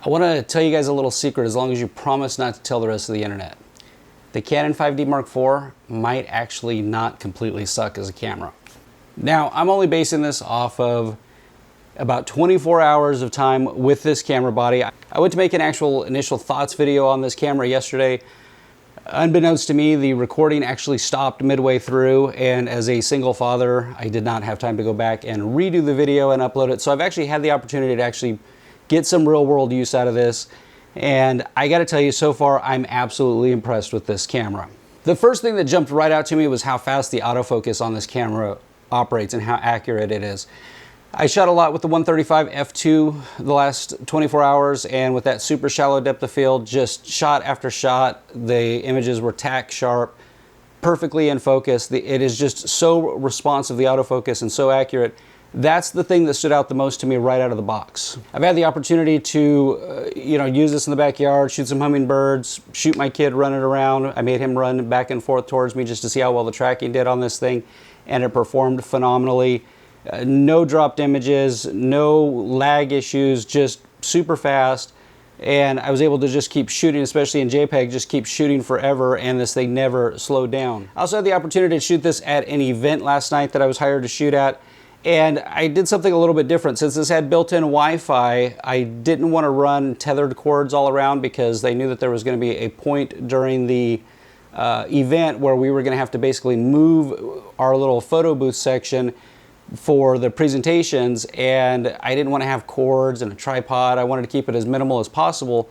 I want to tell you guys a little secret as long as you promise not to tell the rest of the internet. The Canon 5D Mark IV might actually not completely suck as a camera. Now, I'm only basing this off of about 24 hours of time with this camera body. I went to make an actual initial thoughts video on this camera yesterday. Unbeknownst to me, the recording actually stopped midway through, and as a single father, I did not have time to go back and redo the video and upload it. So I've actually had the opportunity to actually get some real world use out of this. And I gotta tell you, so far, I'm absolutely impressed with this camera. The first thing that jumped right out to me was how fast the autofocus on this camera operates and how accurate it is. I shot a lot with the 135 f2 the last 24 hours, and with that super shallow depth of field, just shot after shot, the images were tack sharp, perfectly in focus. It is just so responsive, the autofocus, and so accurate. That's the thing that stood out the most to me right out of the box. I've had the opportunity to use this in the backyard, shoot some hummingbirds, shoot my kid running around. I made him run back and forth towards me just to see how well the tracking did on this thing, and it performed phenomenally. No dropped images, no lag issues, just super fast. And I was able to just keep shooting, especially in JPEG, just keep shooting forever, and this thing never slowed down. I also had the opportunity to shoot this at an event last night that I was hired to shoot at. And I did something a little bit different. Since this had built-in Wi-Fi, I didn't want to run tethered cords all around because they knew that there was going to be a point during the event where we were going to have to basically move our little photo booth section for the presentations, and I didn't want to have cords and a tripod. I wanted to keep it as minimal as possible,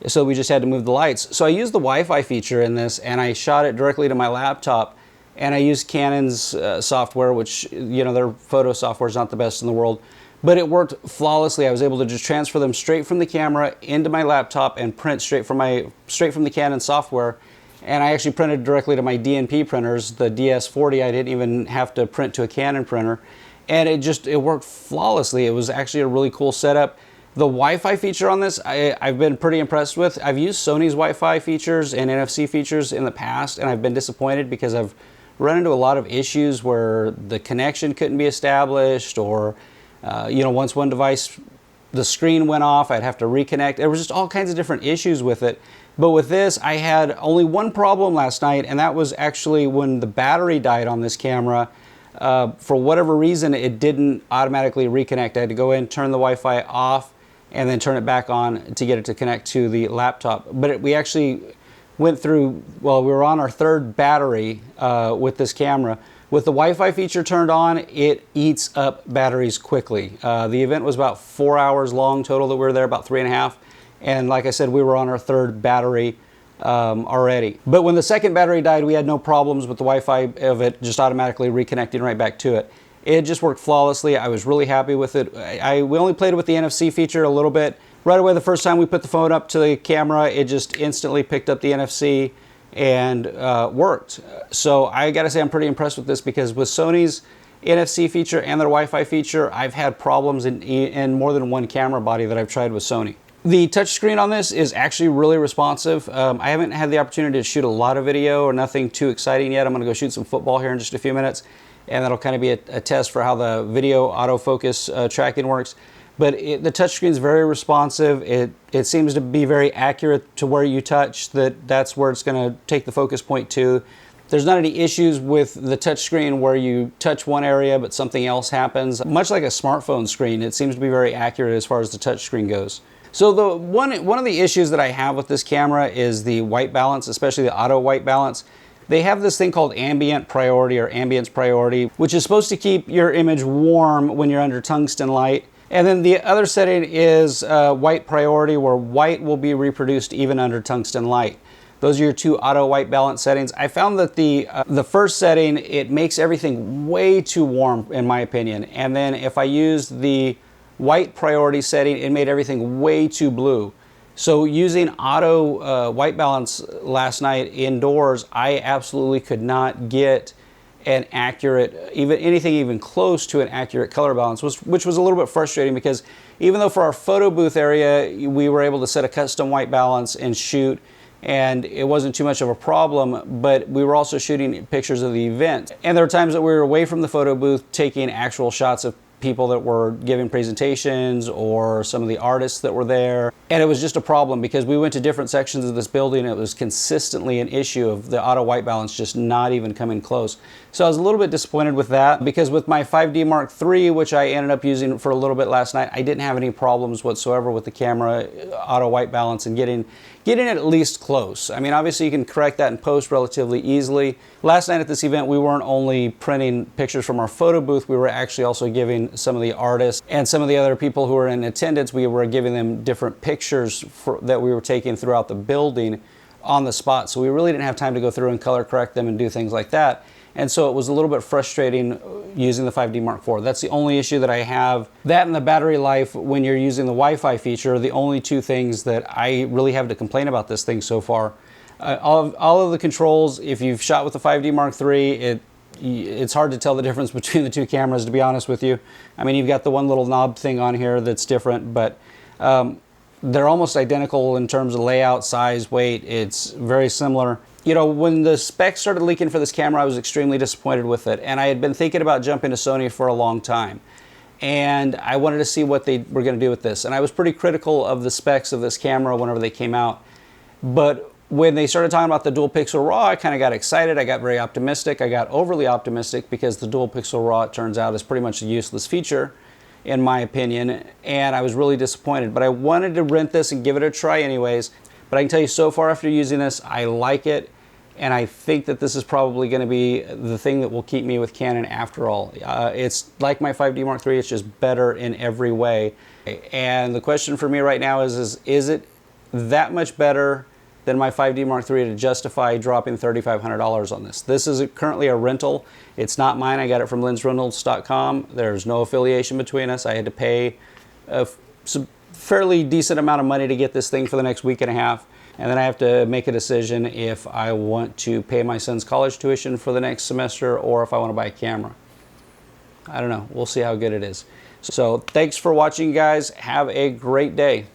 so we just had to move the lights. So I used the Wi-Fi feature in this, and I shot it directly to my laptop. And I used Canon's software, which, their photo software is not the best in the world, but it worked flawlessly. I was able to just transfer them straight from the camera into my laptop and print straight from the Canon software. And I actually printed directly to my DNP printers, the DS40. I didn't even have to print to a Canon printer. And it worked flawlessly. It was actually a really cool setup. The Wi-Fi feature on this, I've been pretty impressed with. I've used Sony's Wi-Fi features and NFC features in the past, and I've been disappointed because I've run into a lot of issues where the connection couldn't be established, or once one device, the screen went off, I'd have to reconnect. There was just all kinds of different issues with it. But with this, I had only one problem last night, and that was actually when the battery died on this camera. For whatever reason, it didn't automatically reconnect. I had to go in, turn the Wi-Fi off, and then turn it back on to get it to connect to the laptop. But we actually went through, we were on our third battery with this camera. With the Wi-Fi feature turned on, it eats up batteries quickly. The event was about 4 hours long total that we were there, about 3.5. And like I said, we were on our third battery already. But when the second battery died, we had no problems with the Wi-Fi of it just automatically reconnecting right back to it. It just worked flawlessly. I was really happy with it. We only played with the NFC feature a little bit. Right away, the first time we put the phone up to the camera, it just instantly picked up the NFC and worked. So I gotta say, I'm pretty impressed with this, because with Sony's NFC feature and their Wi-Fi feature, I've had problems in more than one camera body that I've tried with Sony. The touchscreen on this is actually really responsive. I haven't had the opportunity to shoot a lot of video or nothing too exciting yet. I'm gonna go shoot some football here in just a few minutes, and that'll kind of be a test for how the video autofocus tracking works. But the touchscreen is very responsive. It seems to be very accurate to where you touch. That's where it's going to take the focus point to. There's not any issues with the touchscreen where you touch one area but something else happens. Much like a smartphone screen, it seems to be very accurate as far as the touchscreen goes. So one of the issues that I have with this camera is the white balance, especially the auto white balance. They have this thing called ambient priority or ambience priority, which is supposed to keep your image warm when you're under tungsten light. And then the other setting is white priority, where white will be reproduced even under tungsten light. Those are your two auto white balance settings. I found that the first setting, it makes everything way too warm, in my opinion. And then if I used the white priority setting, it made everything way too blue. So using auto white balance last night indoors, I absolutely could not get an accurate, anything even close to an accurate color balance, which was a little bit frustrating, because even though for our photo booth area, we were able to set a custom white balance and shoot, and it wasn't too much of a problem, but we were also shooting pictures of the event. And there were times that we were away from the photo booth taking actual shots of people that were giving presentations or some of the artists that were there. And it was just a problem because we went to different sections of this building. It was consistently an issue of the auto white balance just not even coming close. So I was a little bit disappointed with that, because with my 5D Mark III, which I ended up using for a little bit last night, I didn't have any problems whatsoever with the camera auto white balance and getting it at least close. I mean, obviously you can correct that in post relatively easily. Last night at this event, we weren't only printing pictures from our photo booth, we were actually also giving some of the artists and some of the other people who were in attendance, we were giving them different pictures that we were taking throughout the building on the spot. So we really didn't have time to go through and color correct them and do things like that. And so it was a little bit frustrating using the 5D Mark IV. That's the only issue that I have. That and the battery life when you're using the Wi-Fi feature are the only two things that I really have to complain about this thing so far. All of the controls, if you've shot with the 5D Mark III, it's hard to tell the difference between the two cameras, to be honest with you. I mean, you've got the one little knob thing on here that's different, but they're almost identical in terms of layout, size, weight. It's very similar. You know, when the specs started leaking for this camera, I was extremely disappointed with it. And I had been thinking about jumping to Sony for a long time. And I wanted to see what they were going to do with this. And I was pretty critical of the specs of this camera whenever they came out. But when they started talking about the dual pixel RAW, I kind of got excited. I got very optimistic. I got overly optimistic because the dual pixel RAW, it turns out, is pretty much a useless feature, in my opinion. And I was really disappointed. But I wanted to rent this and give it a try anyways. But I can tell you, so far after using this, I like it, and I think that this is probably going to be the thing that will keep me with Canon after all. It's like my 5D Mark III, it's just better in every way. And the question for me right now is it that much better than my 5D Mark III to justify dropping $3,500 on this? This is currently a rental. It's not mine. I got it from lensrentals.com. There's no affiliation between us. I had to pay some fairly decent amount of money to get this thing for the next week and a half, and then I have to make a decision if I want to pay my son's college tuition for the next semester or if I want to buy a camera. I don't know. We'll see how good it is. So thanks for watching, guys. Have a great day.